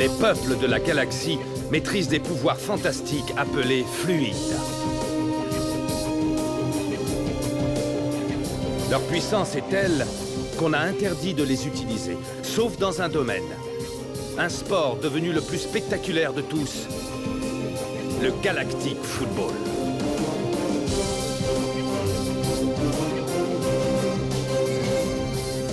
Les peuples de la galaxie maîtrisent des pouvoirs fantastiques appelés fluides. Leur puissance est telle qu'on a interdit de les utiliser, sauf dans un domaine. Un sport devenu le plus spectaculaire de tous, le Galactic Football.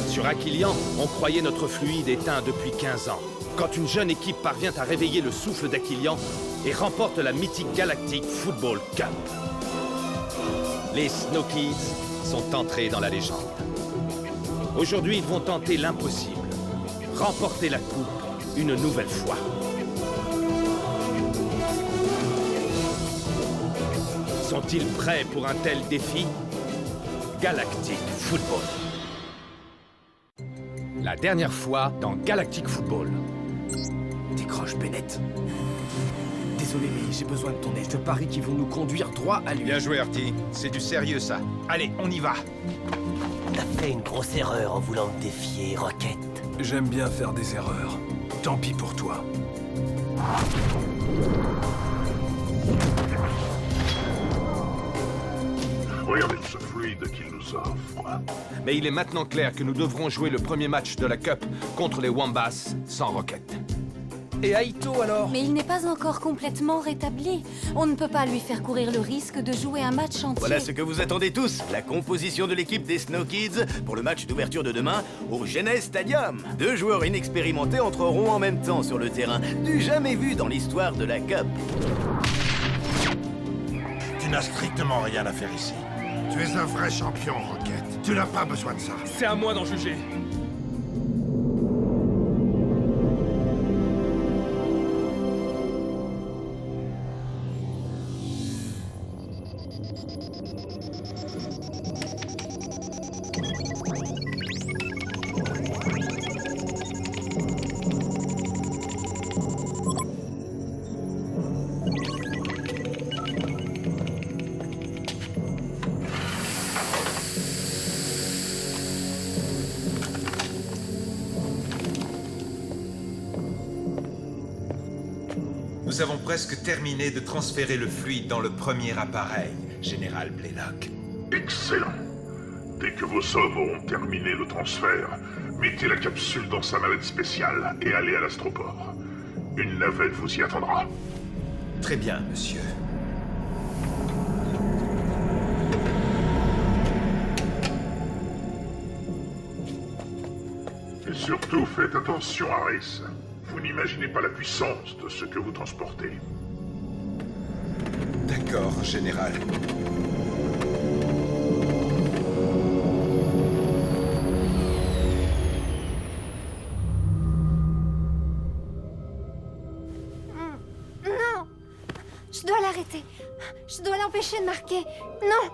Sur Aquilian, on croyait notre fluide éteint depuis 15 ans. Quand une jeune équipe parvient à réveiller le souffle d'Aquilian et remporte la mythique Galactic Football Cup. Les Snow Kids sont entrés dans la légende. Aujourd'hui, ils vont tenter l'impossible. Remporter la coupe une nouvelle fois. Sont-ils prêts pour un tel défi? Galactic Football. La dernière fois dans Galactic Football. Décroche, Bennett. Désolé, mais j'ai besoin de ton aide. Je parie qu'ils vont nous conduire droit à lui. Bien joué, Artie. C'est du sérieux, ça. Allez, on y va. T'as fait une grosse erreur en voulant me défier, Rocket. J'aime bien faire des erreurs. Tant pis pour toi. Regardez ce fluide qu'il nous offre. Mais il est maintenant clair que nous devrons jouer le premier match de la Cup contre les Wombats sans Rocket. Et Aito, alors? Mais il n'est pas encore complètement rétabli. On ne peut pas lui faire courir le risque de jouer un match entier. Voilà ce que vous attendez tous, la composition de l'équipe des Snow Kids pour le match d'ouverture de demain au Genes Stadium. 2 joueurs inexpérimentés entreront en même temps sur le terrain, du jamais vu dans l'histoire de la Cup. Tu n'as strictement rien à faire ici. Tu es un vrai champion, Rocket. Tu n'as pas besoin de ça. C'est à moi d'en juger. Nous avons presque terminé de transférer le fluide dans le premier appareil, Général Blaylock. Excellent. Dès que vos hommes auront terminé le transfert, mettez la capsule dans sa navette spéciale et allez à l'astroport. Une navette vous y attendra. Très bien, monsieur. Et surtout, faites attention, Harris. Vous n'imaginez pas la puissance de ce que vous transportez. D'accord, Général. Non! Je dois l'arrêter. Je dois l'empêcher de marquer. Non!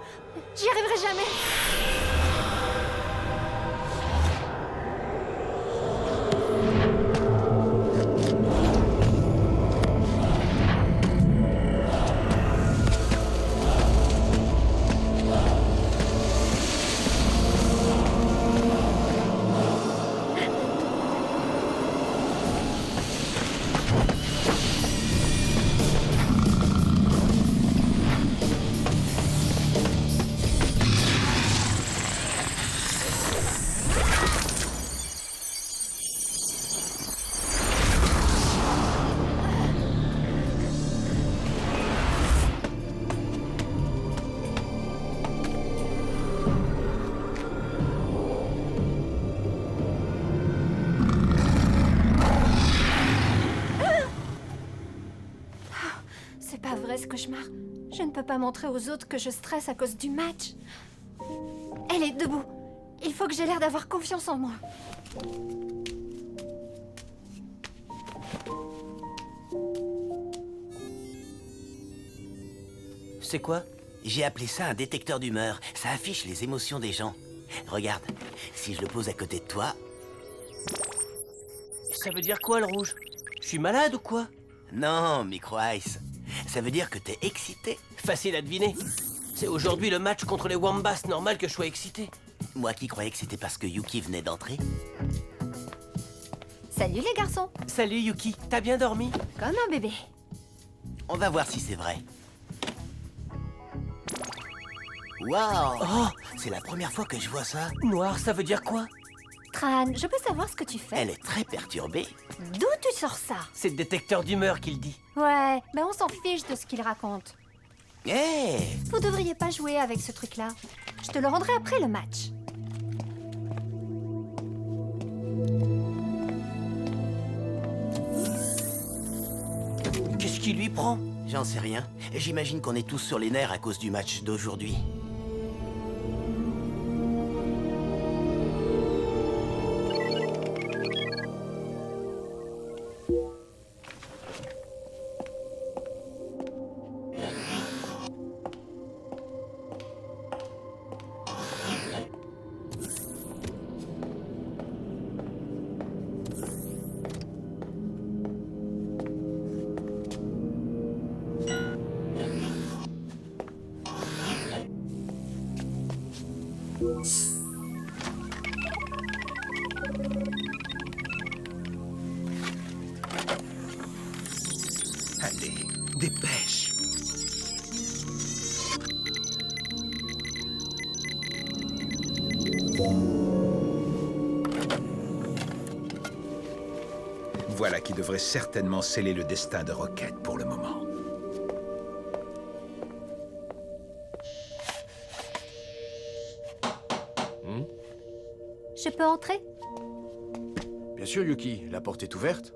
J'y arriverai jamais. C'est pas vrai ce cauchemar. Je ne peux pas montrer aux autres que je stresse à cause du match. Elle est debout. Il faut que j'ai l'air d'avoir confiance en moi. C'est quoi? J'ai appelé ça un détecteur d'humeur. Ça affiche les émotions des gens. Regarde, si je le pose à côté de toi... Ça veut dire quoi, le rouge? Je suis malade ou quoi? Non, Micro Ice. Ça veut dire que t'es excité. Facile à deviner. C'est aujourd'hui le match contre les Wombats, normal que je sois excité. Moi qui croyais que c'était parce que Yuki venait d'entrer. Salut les garçons. Salut Yuki, t'as bien dormi? Comme un bébé. On va voir si c'est vrai. Waouh! Oh, c'est la première fois que je vois ça. Noir, ça veut dire quoi? Tran, je peux savoir ce que tu fais? Elle est très perturbée. D'où tu sors ça? C'est le détecteur d'humeur qu'il dit. Ouais, ben on s'en fiche de ce qu'il raconte. Hé! Vous devriez pas jouer avec ce truc-là. Je te le rendrai après le match. Qu'est-ce qui lui prend? J'en sais rien. J'imagine qu'on est tous sur les nerfs à cause du match d'aujourd'hui. Allez, dépêche. Voilà qui devrait certainement sceller le destin de Rocket pour le moment. Je peux entrer? Bien sûr, Yuki, la porte est ouverte.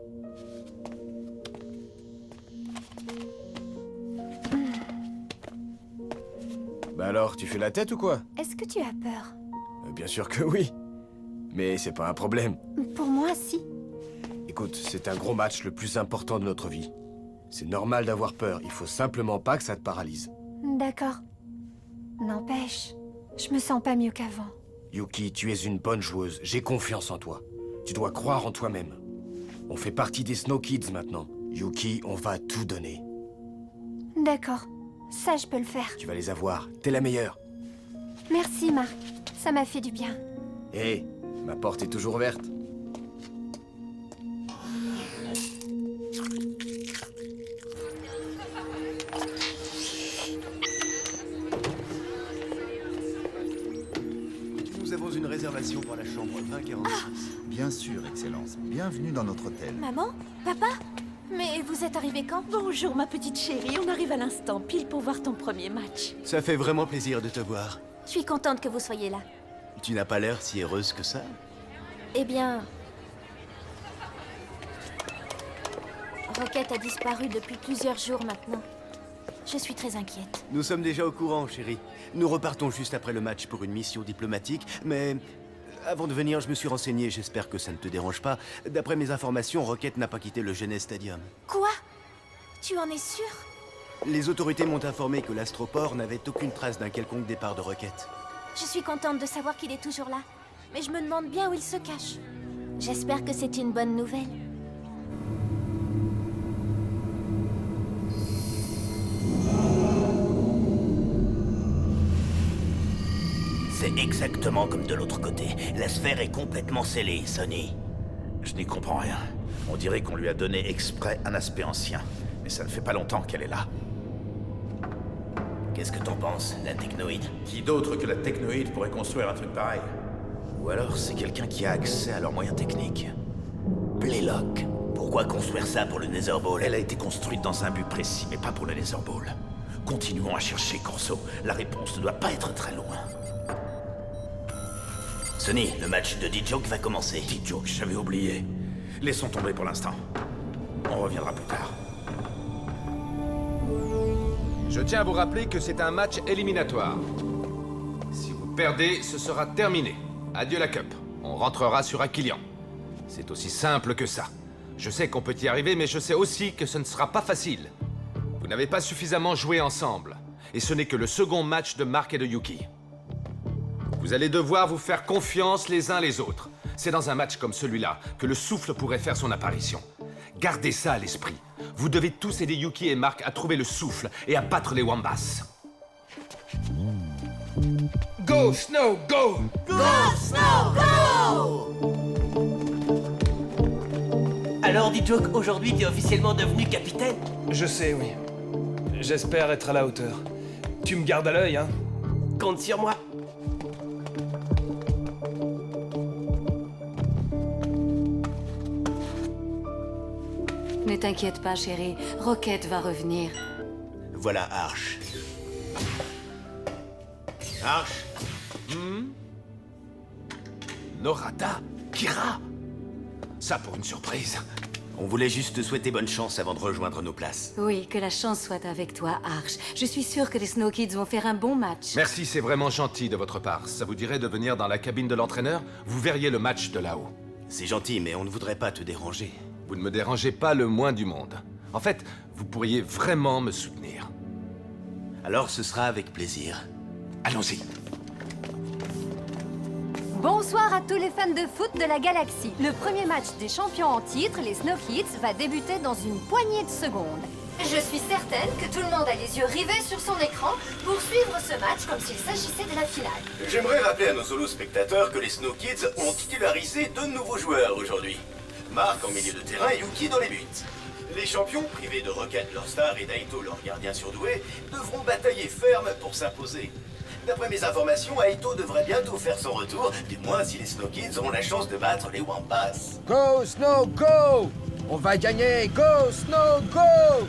Bah alors, tu fais la tête ou quoi? Est-ce que tu as peur? Bien sûr que oui. Mais c'est pas un problème. Pour moi, si. Écoute, c'est un gros match, le plus important de notre vie. C'est normal d'avoir peur, il faut simplement pas que ça te paralyse. D'accord. N'empêche, je me sens pas mieux qu'avant. Yuki, tu es une bonne joueuse, j'ai confiance en toi. Tu dois croire en toi-même. On fait partie des Snow Kids maintenant. Yuki, on va tout donner. D'accord. Ça, je peux le faire. Tu vas les avoir, t'es la meilleure. Merci, Marc. Ça m'a fait du bien. Hé, ma porte est toujours ouverte. Nous avons une réservation pour la chambre 2046. Bien sûr, Excellence. Bienvenue dans notre hôtel. Maman? Papa? Mais vous êtes arrivés quand? Bonjour ma petite chérie, on arrive à l'instant, pile pour voir ton premier match. Ça fait vraiment plaisir de te voir. Je suis contente que vous soyez là. Tu n'as pas l'air si heureuse que ça. Eh bien... Rocket a disparu depuis plusieurs jours maintenant. Je suis très inquiète. Nous sommes déjà au courant, chérie. Nous repartons juste après le match pour une mission diplomatique, mais... Avant de venir, je me suis renseigné, j'espère que ça ne te dérange pas. D'après mes informations, Rocket n'a pas quitté le Genèse Stadium. Quoi? Tu en es sûr? Les autorités m'ont informé que l'astroport n'avait aucune trace d'un quelconque départ de Rocket. Je suis contente de savoir qu'il est toujours là. Mais je me demande bien où il se cache. J'espère que c'est une bonne nouvelle. C'est exactement comme de l'autre côté. La sphère est complètement scellée, Sonny. Je n'y comprends rien. On dirait qu'on lui a donné exprès un aspect ancien. Mais ça ne fait pas longtemps qu'elle est là. Qu'est-ce que t'en penses, la technoïde? Qui d'autre que la technoïde pourrait construire un truc pareil? Ou alors c'est quelqu'un qui a accès à leurs moyens techniques. Blaylock. Pourquoi construire ça pour le Netherball? Elle a été construite dans un but précis, mais pas pour le Netherball. Continuons à chercher, Corso. La réponse ne doit pas être très loin. Sonny, le match de D-Joke va commencer. D-Joke, j'avais oublié. Laissons tomber pour l'instant. On reviendra plus tard. Je tiens à vous rappeler que c'est un match éliminatoire. Si vous perdez, ce sera terminé. Adieu la Cup. On rentrera sur Aquilian. C'est aussi simple que ça. Je sais qu'on peut y arriver, mais je sais aussi que ce ne sera pas facile. Vous n'avez pas suffisamment joué ensemble. Et ce n'est que le second match de Mark et de Yuki. Vous allez devoir vous faire confiance les uns les autres. C'est dans un match comme celui-là que le souffle pourrait faire son apparition. Gardez ça à l'esprit. Vous devez tous aider Yuki et Mark à trouver le souffle et à battre les Wombas. Go, Snow, go! Go, Snow, go! Alors, D-Joke, aujourd'hui, t'es officiellement devenu capitaine? Je sais, oui. J'espère être à la hauteur. Tu me gardes à l'œil, hein? Compte sur moi. Ne t'inquiète pas, chérie. Rocket va revenir. Voilà Arch. Arch. Norata, Kira. Ça pour une surprise. On voulait juste te souhaiter bonne chance avant de rejoindre nos places. Oui, que la chance soit avec toi, Arch. Je suis sûre que les Snow Kids vont faire un bon match. Merci, c'est vraiment gentil de votre part. Ça vous dirait de venir dans la cabine de l'entraîneur? Vous verriez le match de là-haut. C'est gentil, mais on ne voudrait pas te déranger. Vous ne me dérangez pas le moins du monde. En fait, vous pourriez vraiment me soutenir. Alors ce sera avec plaisir. Allons-y. Bonsoir à tous les fans de foot de la galaxie. Le premier match des champions en titre, les Snow Kids, va débuter dans une poignée de secondes. Je suis certaine que tout le monde a les yeux rivés sur son écran pour suivre ce match comme s'il s'agissait de la finale. J'aimerais rappeler à nos solo spectateurs que les Snow Kids ont titularisé 2 nouveaux joueurs aujourd'hui. Mark en milieu de terrain et Yuki dans les buts. Les champions, privés de Rocket, leur star, et d'Aito, leur gardien surdoué, devront batailler ferme pour s'imposer. D'après mes informations, Aito devrait bientôt faire son retour, du moins si les Snow Kids auront la chance de battre les Wambas. Go, Snow, go! On va gagner! Go, Snow, go!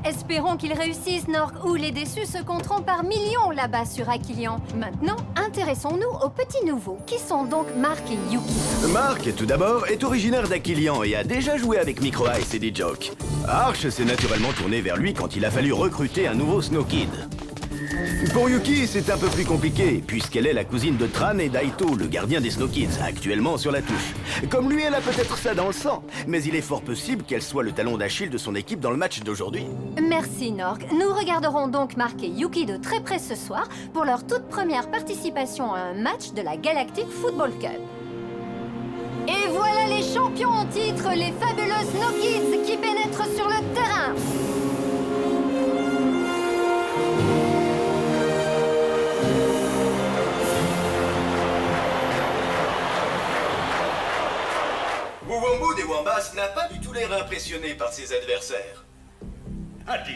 Espérons qu'ils réussissent, Nork, ou les déçus se compteront par millions là-bas sur Aquilian. Maintenant, intéressons-nous aux petits nouveaux. Qui sont donc Mark et Yuki? Mark, tout d'abord, est originaire d'Aquilian et a déjà joué avec Micro Ice et D-Joke. Arch s'est naturellement tourné vers lui quand il a fallu recruter un nouveau Snow Kid. Pour Yuki, c'est un peu plus compliqué, puisqu'elle est la cousine de Tran et d'Aito, le gardien des Snow Kids, actuellement sur la touche. Comme lui, elle a peut-être ça dans le sang, mais il est fort possible qu'elle soit le talon d'Achille de son équipe dans le match d'aujourd'hui. Merci, Nork. Nous regarderons donc Mark et Yuki de très près ce soir pour leur toute première participation à un match de la Galactic Football Cup. Et voilà les champions en titre, les fabuleux Snow Kids qui pénètrent sur le terrain. Muwambu des Wambas n'a pas du tout l'air impressionné par ses adversaires. Adi,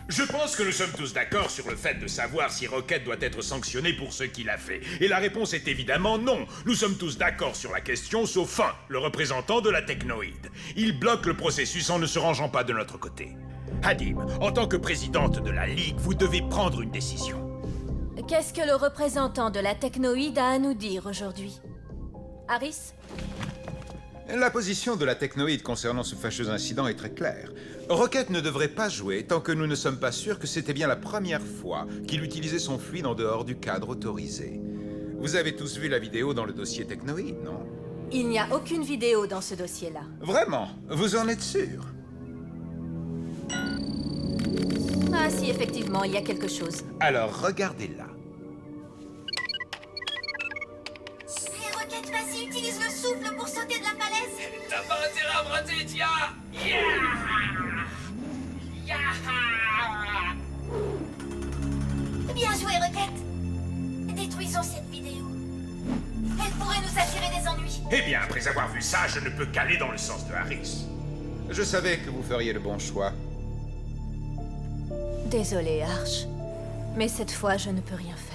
je pense que nous sommes tous d'accord sur le fait de savoir si Rocket doit être sanctionné pour ce qu'il a fait. Et la réponse est évidemment non. Nous sommes tous d'accord sur la question, sauf un, le représentant de la technoïde. Il bloque le processus en ne se rangeant pas de notre côté. Hadim, en tant que présidente de la Ligue, vous devez prendre une décision. Qu'est-ce que le représentant de la technoïde a à nous dire aujourd'hui? Harris? La position de la technoïde concernant ce fâcheux incident est très claire. Rocket ne devrait pas jouer tant que nous ne sommes pas sûrs que c'était bien la première fois qu'il utilisait son fluide en dehors du cadre autorisé. Vous avez tous vu la vidéo dans le dossier technoïde, non? Il n'y a aucune vidéo dans ce dossier-là. Vraiment? Vous en êtes sûr? Ah si, effectivement, il y a quelque chose. Alors, regardez-la. Rocket, vas-y, utilise le souffle pour sauter de la falaise. T'as pas intérêt à me rater, Tia. Bien joué, Rocket. Détruisons cette vidéo. Elle pourrait nous attirer des ennuis. Eh bien, après avoir vu ça, je ne peux qu'aller dans le sens de Harris. Je savais que vous feriez le bon choix. Désolé, Arch. Mais cette fois, je ne peux rien faire.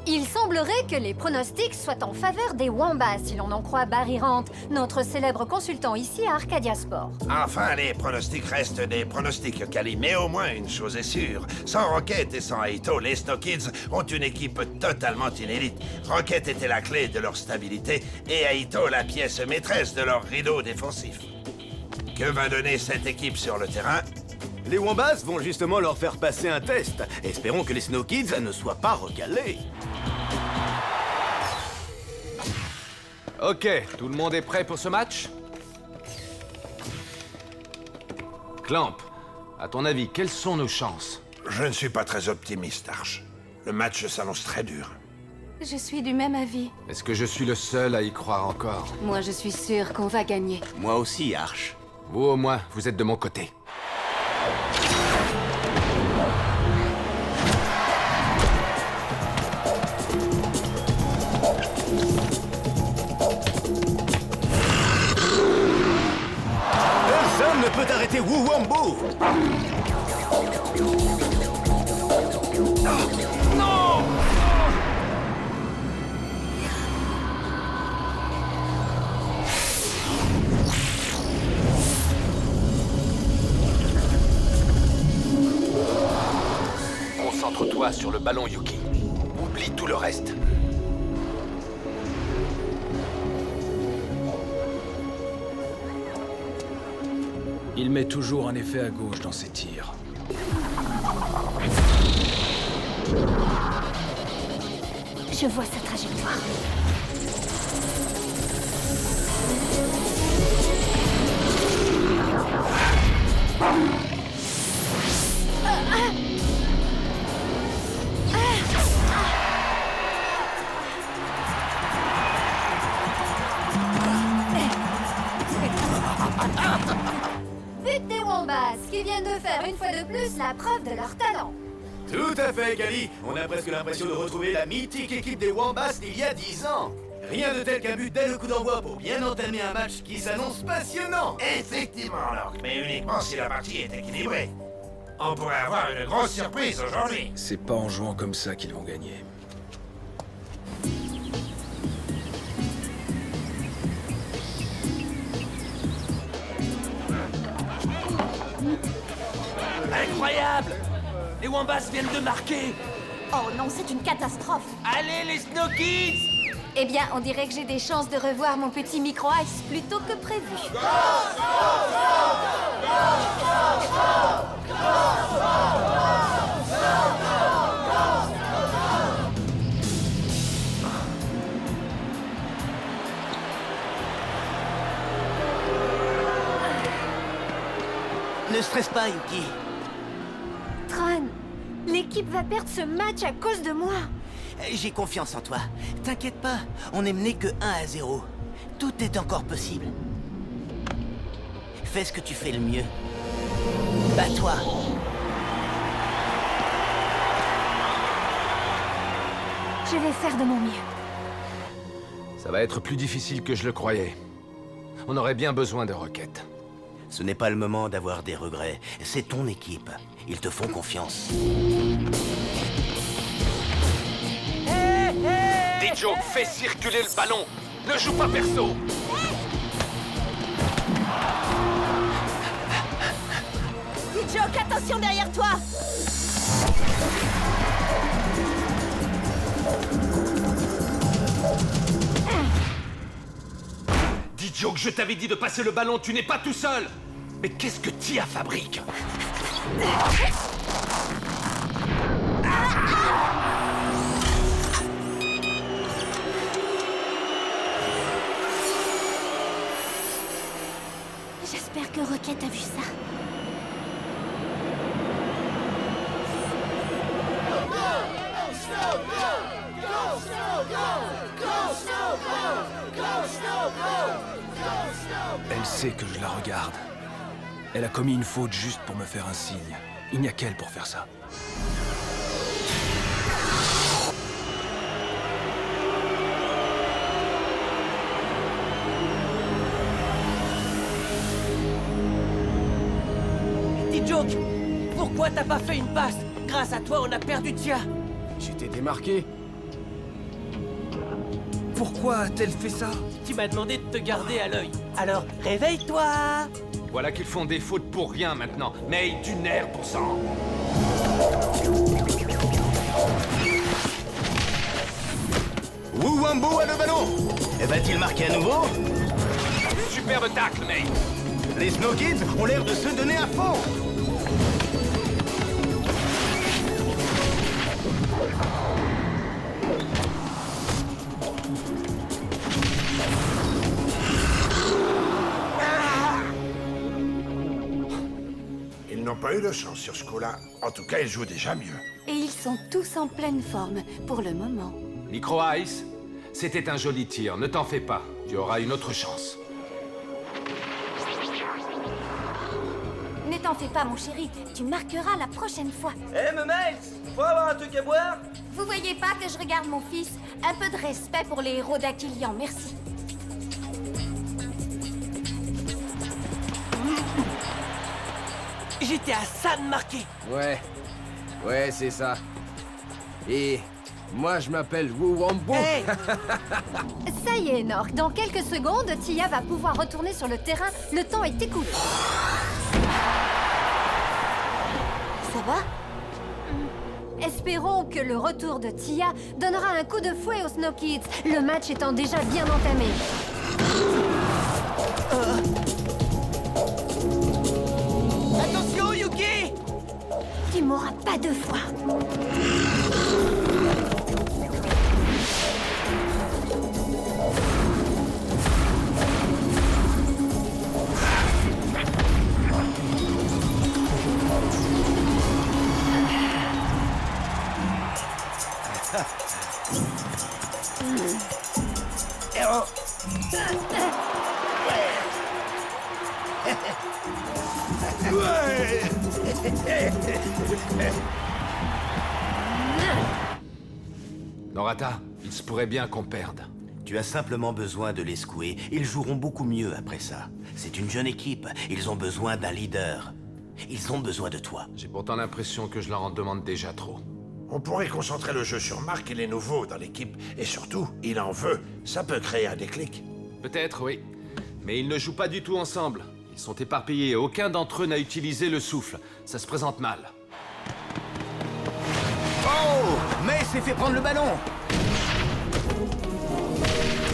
Il semblerait que les pronostics soient en faveur des Wambas, si l'on en croit Barry Rant, notre célèbre consultant ici à Arcadia Sport. Enfin, les pronostics restent des pronostics, Kali, mais au moins une chose est sûre. Sans Rocket et sans Aito, les Snow Kids ont une équipe totalement inédite. Rocket était la clé de leur stabilité et Aito la pièce maîtresse de leur rideau défensif. Que va donner cette équipe sur le terrain? Les Wambas vont justement leur faire passer un test. Espérons que les Snow Kids ne soient pas recalés. Ok, tout le monde est prêt pour ce match? Clamp, à ton avis, quelles sont nos chances? Je ne suis pas très optimiste, Arch. Le match s'annonce très dur. Je suis du même avis. Est-ce que je suis le seul à y croire encore? Moi, je suis sûre qu'on va gagner. Moi aussi, Arch. Vous, au moins, vous êtes de mon côté. peut arrêter Wu Wambo. Non! Concentre-toi sur le ballon, Yuki. Oublie tout le reste. Il met toujours un effet à gauche dans ses tirs. Je vois sa trajectoire. But des Wombats, qui viennent de faire une fois de plus la preuve de leur talent. Tout à fait, Gali. On a presque l'impression de retrouver la mythique équipe des Wombats d'il y a 10 ans. Rien de tel qu'un but dès le coup d'envoi pour bien entamer un match qui s'annonce passionnant. Effectivement, Locke, mais uniquement si la partie est équilibrée. On pourrait avoir une grosse surprise aujourd'hui. C'est pas en jouant comme ça qu'ils vont gagner. Incroyable! Les Wombats viennent de marquer! Oh non, c'est une catastrophe. Allez, les Snow Kids! Eh bien, on dirait que j'ai des chances de revoir mon petit micro-ice plus tôt que prévu. Ne stresse pas, Yuki. Tron, l'équipe va perdre ce match à cause de moi. J'ai confiance en toi. T'inquiète pas, on est mené que 1-0. Tout est encore possible. Fais ce que tu fais le mieux. Bats-toi. Je vais faire de mon mieux. Ça va être plus difficile que je le croyais. On aurait bien besoin de Rocket. Ce n'est pas le moment d'avoir des regrets. C'est ton équipe. Ils te font confiance. Dijo, fais circuler le ballon. Ne joue pas perso. Joke, attention derrière toi! Dijo, je t'avais dit de passer le ballon, tu n'es pas tout seul. Mais qu'est-ce que Tia fabrique? J'espère que Rocket a vu ça. Elle sait que je la regarde. Elle a commis une faute juste pour me faire un signe. Il n'y a qu'elle pour faire ça. Dis Joke, pourquoi t'as pas fait une passe? Grâce à toi, on a perdu Tia. J'étais démarqué. Pourquoi a-t-elle fait ça? Tu m'as demandé de te garder à l'œil. Alors, réveille-toi! Voilà qu'ils font des fautes pour rien maintenant. Mais du nerf pour ça. Wu Wambo a le ballon. Va-t-il marquer à nouveau? Superbe tacle, May. Les Snow Kids ont l'air de se donner à fond. Ils n'ont pas eu de chance sur ce coup-là. En tout cas, ils jouent déjà mieux. Et ils sont tous en pleine forme, pour le moment. Micro Ice, c'était un joli tir, ne t'en fais pas. Tu auras une autre chance. Ne t'en fais pas, mon chéri. Tu marqueras la prochaine fois. Eh, Mumels, faut avoir un truc à boire? Vous voyez pas que je regarde mon fils? Un peu de respect pour les héros d'Aquilian, merci. J'étais à ça de marquer. Ouais, c'est ça. Et moi, je m'appelle Wu Wambo. Hey. Ça y est, Nork. Dans quelques secondes, Tia va pouvoir retourner sur le terrain. Le temps est écoulé. Ça va? Espérons que le retour de Tia donnera un coup de fouet aux Snow Kids, le match étant déjà bien entamé. Attention, Yuki! Tu mourras pas deux fois. Norata, il se pourrait bien qu'on perde. Tu as simplement besoin de les secouer. Ils joueront beaucoup mieux après ça. C'est une jeune équipe. Ils ont besoin d'un leader. Ils ont besoin de toi. J'ai pourtant l'impression que je leur en demande déjà trop. On pourrait concentrer le jeu sur Mark et les nouveaux dans l'équipe. Et surtout, il en veut. Ça peut créer un déclic. Peut-être, oui. Mais ils ne jouent pas du tout ensemble. Ils sont éparpillés et aucun d'entre eux n'a utilisé le souffle. Ça se présente mal. Oh! Mais s'est fait prendre le ballon!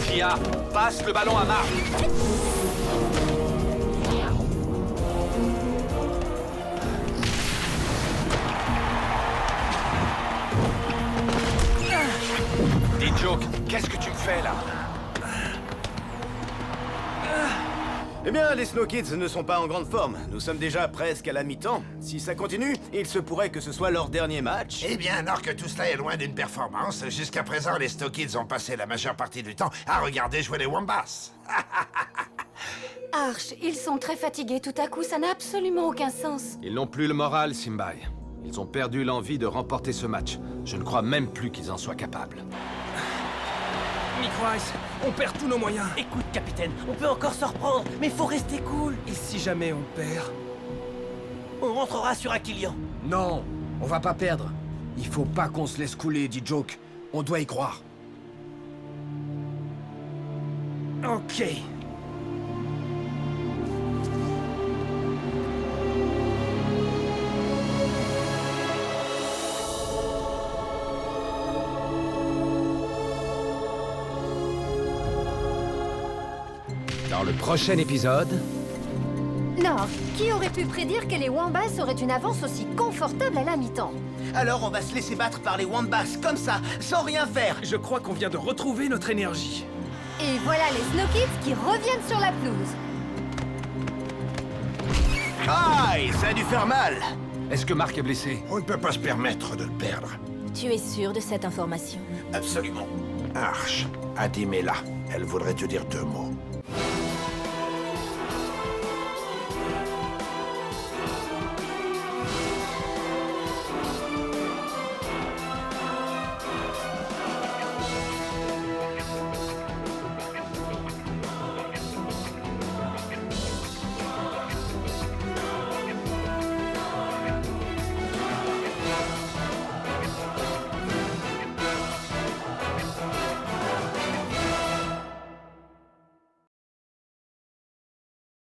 Tia, passe le ballon à Mark. Dis Joke, qu'est-ce que tu me fais là? Eh bien, les Snow Kids ne sont pas en grande forme. Nous sommes déjà presque à la mi-temps. Si ça continue, il se pourrait que ce soit leur dernier match. Eh bien, alors que tout cela est loin d'une performance, jusqu'à présent, les Snow Kids ont passé la majeure partie du temps à regarder jouer les Wombats. Arch, ils sont très fatigués tout à coup, ça n'a absolument aucun sens. Ils n'ont plus le moral, Simbai. Ils ont perdu l'envie de remporter ce match. Je ne crois même plus qu'ils en soient capables. Micro-Ice, on perd tous nos moyens. Écoute, capitaine, on peut encore se reprendre, mais faut rester cool. Et si jamais on perd? On rentrera sur Aquilian. Non, on va pas perdre. Il faut pas qu'on se laisse couler, dit Joke. On doit y croire. Ok. Dans le prochain épisode... Nork, qui aurait pu prédire que les Wombats auraient une avance aussi confortable à la mi-temps? Alors on va se laisser battre par les Wombats, comme ça, sans rien faire. Je crois qu'on vient de retrouver notre énergie. Et voilà les Snow Kids qui reviennent sur la pelouse. Aïe, ça a dû faire mal. Est-ce que Mark est blessé? On ne peut pas se permettre de le perdre. Tu es sûr de cette information? Absolument. Arch, Adime est là. Elle voudrait te dire 2 mots.